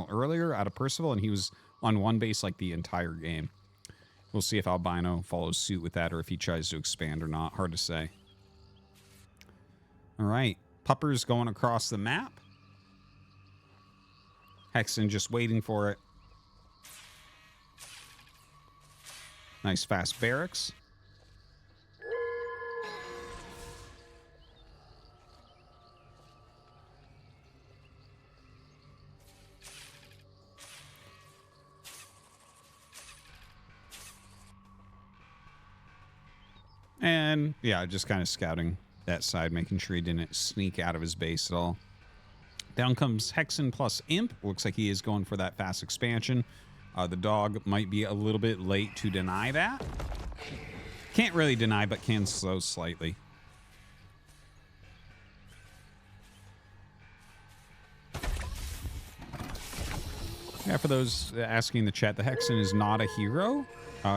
earlier out of Percival, and he was on one base like the entire game. We'll see if Albino follows suit with that or if he tries to expand or not. Hard to say. All right. Pupper's going across the map. Hexen just waiting for it. Nice fast barracks. And yeah, just kind of scouting that side, making sure he didn't sneak out of his base at all. Down comes Hexen plus Imp. Looks like he is going for that fast expansion. The dog might be a little bit late to deny that. Can't really deny, but can slow slightly. Yeah, for those asking in the chat, the Hexen is not a hero.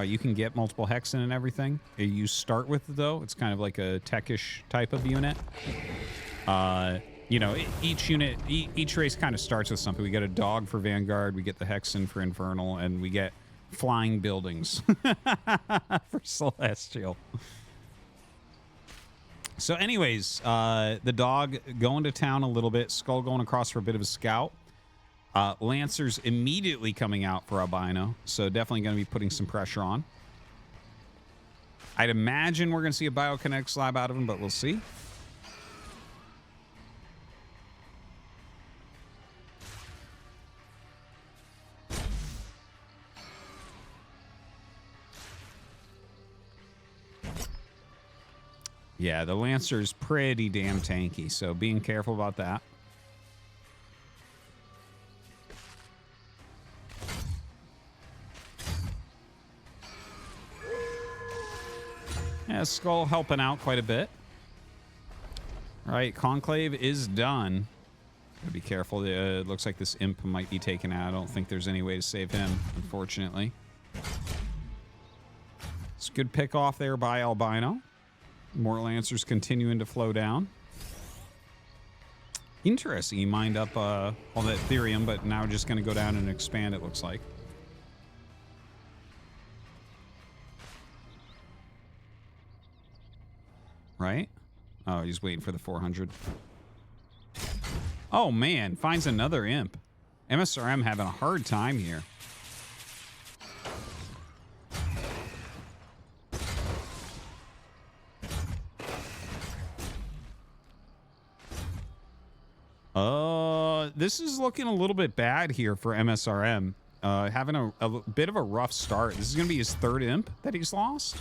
You can get multiple Hexen and everything. You start with it, though. It's kind of like a techish type of unit. You know, each unit, each race kind of starts with something. We get a dog for Vanguard, we get the Hexen for Infernal, and we get flying buildings for Celestial. So anyways, the dog going to town a little bit. Skull going across for a bit of a scout. Lancers immediately coming out for Albino, so definitely going to be putting some pressure on. I'd imagine we're going to see a Biokinetic slab out of him, but we'll see. Yeah, the Lancer's pretty damn tanky, so being careful about that. Yeah, Skull helping out quite a bit. All right, Conclave is done. Gotta be careful. It looks like this Imp might be taken out. I don't think there's any way to save him, unfortunately. It's a good pick off there by Albino. More Lancers continuing to flow down. Interesting. He mined up all that Therium, but now just going to go down and expand, it looks like. Right? Oh, he's waiting for the 400. Oh, man. Finds another Imp. MSRM having a hard time here. This is looking a little bit bad here for MSRM. Having a bit of a rough start. This is going to be his third Imp that he's lost.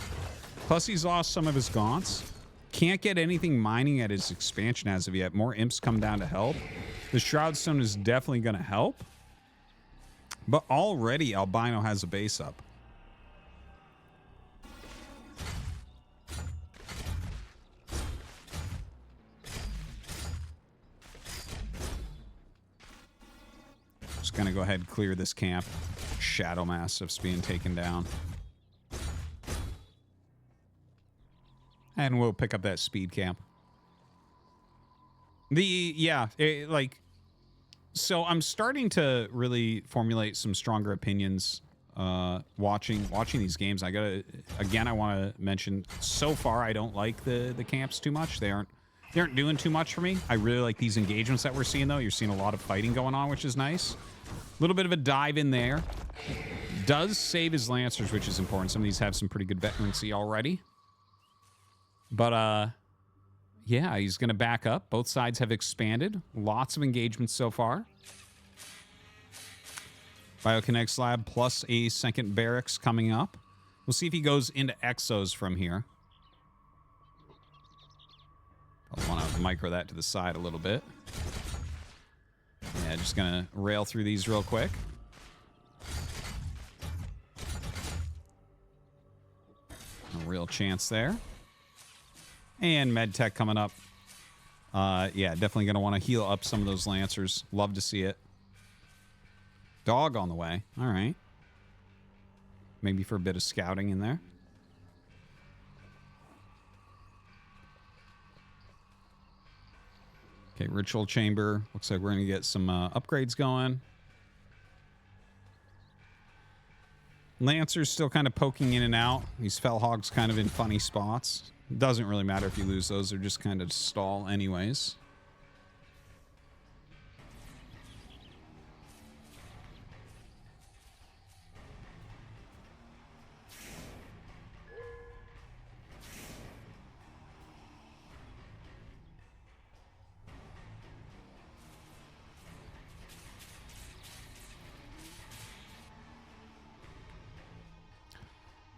Plus, he's lost some of his Gaunts. Can't get anything mining at his expansion as of yet. More Imps come down to help. The Shroud Stone is definitely going to help. But already, Albino has a base up. Just going to go ahead and clear this camp. Shadow Mastiff's being taken down. And we'll pick up that speed camp. So I'm starting to really formulate some stronger opinions watching these games. I want to mention, so far I don't like the camps too much. They aren't doing too much for me. I really like these engagements that we're seeing, though. You're seeing a lot of fighting going on, which is nice. A little bit of a dive in there. Does save his Lancers, which is important. Some of these have some pretty good veterancy already. But, yeah, he's going to back up. Both sides have expanded. Lots of engagements so far. Biokinetic slab plus a second barracks coming up. We'll see if he goes into Exos from here. I want to micro that to the side a little bit. Yeah, just going to rail through these real quick. No real chance there. And MedTech coming up. Yeah, definitely going to want to heal up some of those Lancers. Love to see it. Dog on the way. All right. Maybe for a bit of scouting in there. Okay, Ritual Chamber. Looks like we're going to get some upgrades going. Lancer's still kind of poking in and out. These fell hogs kind of in funny spots. Doesn't really matter if you lose those. They're just kind of stall anyways.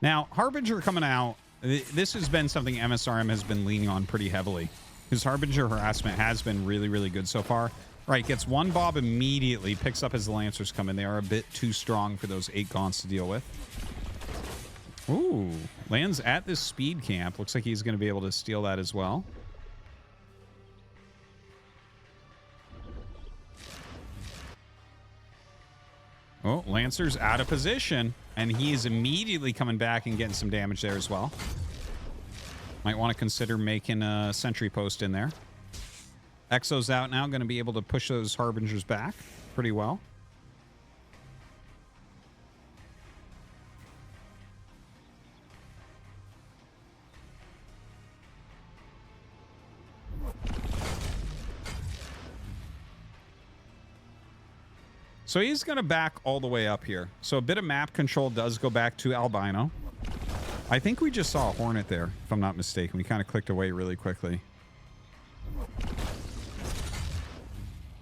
Now, Harbinger coming out, this has been something MSRM has been leaning on pretty heavily. His Harbinger harassment has been really, really good so far. Right, gets one Bob immediately, picks up as the Lancers come in. They are a bit too strong for those 8 Gaunts to deal with. Ooh, lands at this speed camp. Looks like he's going to be able to steal that as well. Oh, Lancer's out of position, and he is immediately coming back and getting some damage there as well. Might want to consider making a sentry post in there. Exo's out now, going to be able to push those Harbingers back pretty well. So he's going to back all the way up here. So a bit of map control does go back to Albino. I think we just saw a Hornet there, if I'm not mistaken. We kind of clicked away really quickly.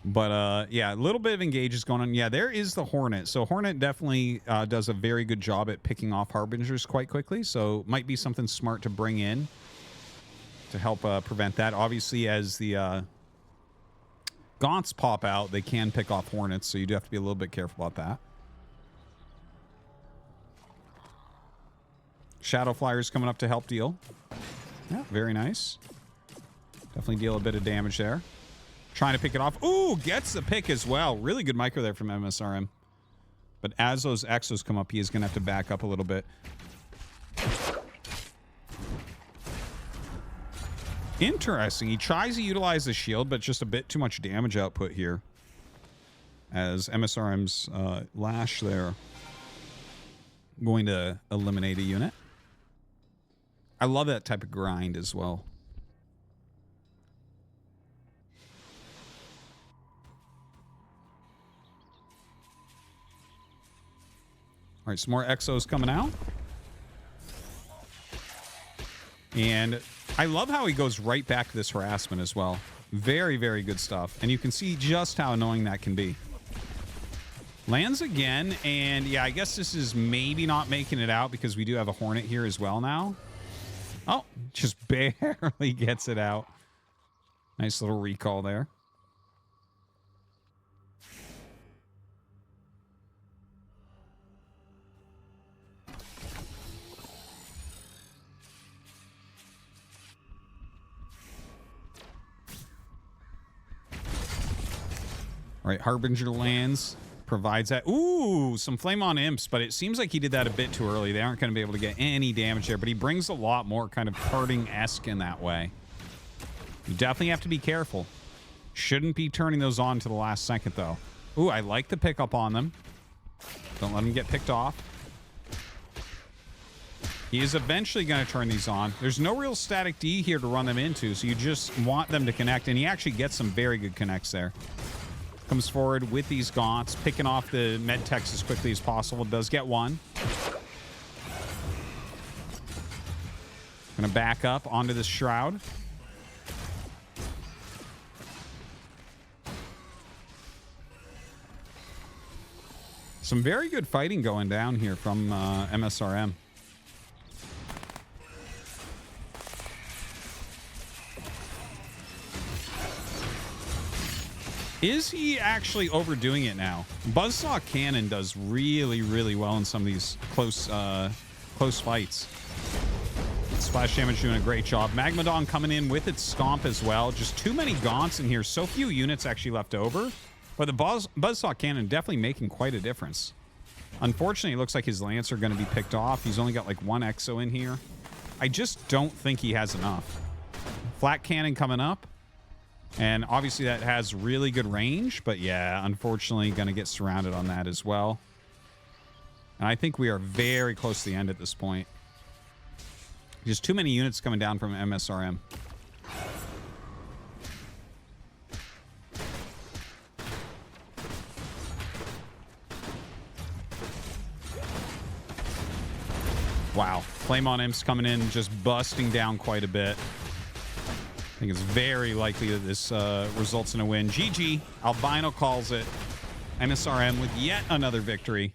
But, yeah, a little bit of engage is going on. Yeah, there is the Hornet. So Hornet definitely does a very good job at picking off Harbingers quite quickly. So might be something smart to bring in to help prevent that. Obviously, as the Gaunts pop out, they can pick off Hornets, so you do have to be a little bit careful about that. Shadow Flyers coming up to help deal. Yeah, very nice. Definitely deal a bit of damage there. Trying to pick it off. Ooh, gets the pick as well. Really good micro there from MSRM. But as those Exos come up, he is going to have to back up a little bit. Interesting. He tries to utilize the shield, but just a bit too much damage output here. As MSRM's Lash there going to eliminate a unit. I love that type of grind as well. All right, some more Exos coming out. And I love how he goes right back to this harassment as well. Very, very good stuff. And you can see just how annoying that can be. Lands again, and yeah, I guess this is maybe not making it out because we do have a Hornet here as well now. Oh, just barely gets it out. Nice little recall there. All right, Harbinger lands, provides that. Ooh, some Flame on Imps, but it seems like he did that a bit too early. They aren't going to be able to get any damage there, but he brings a lot more kind of parting-esque in that way. You definitely have to be careful. Shouldn't be turning those on to the last second, though. Ooh, I like the pickup on them. Don't let them get picked off. He is eventually going to turn these on. There's no real static D here to run them into, so you just want them to connect, and he actually gets some very good connects there. Comes forward with these Gaunts, picking off the med techs as quickly as possible. Does get one. Gonna back up onto this Shroud. Some very good fighting going down here from MSRM. Is he actually overdoing it now? Buzzsaw Cannon does really, really well in some of these close fights. Splash Damage doing a great job. Magmadon coming in with its Stomp as well. Just too many Gaunts in here. So few units actually left over. But the Buzzsaw Cannon definitely making quite a difference. Unfortunately, it looks like his Lancer going to be picked off. He's only got like one Exo in here. I just don't think he has enough. Flat Cannon coming up. And obviously that has really good range, but yeah, unfortunately going to get surrounded on that as well. And I think we are very close to the end at this point. Just too many units coming down from MSRM. Wow. Flame on Imps coming in, just busting down quite a bit. I think it's very likely that this results in a win. GG. Albino calls it. MSRM with yet another victory.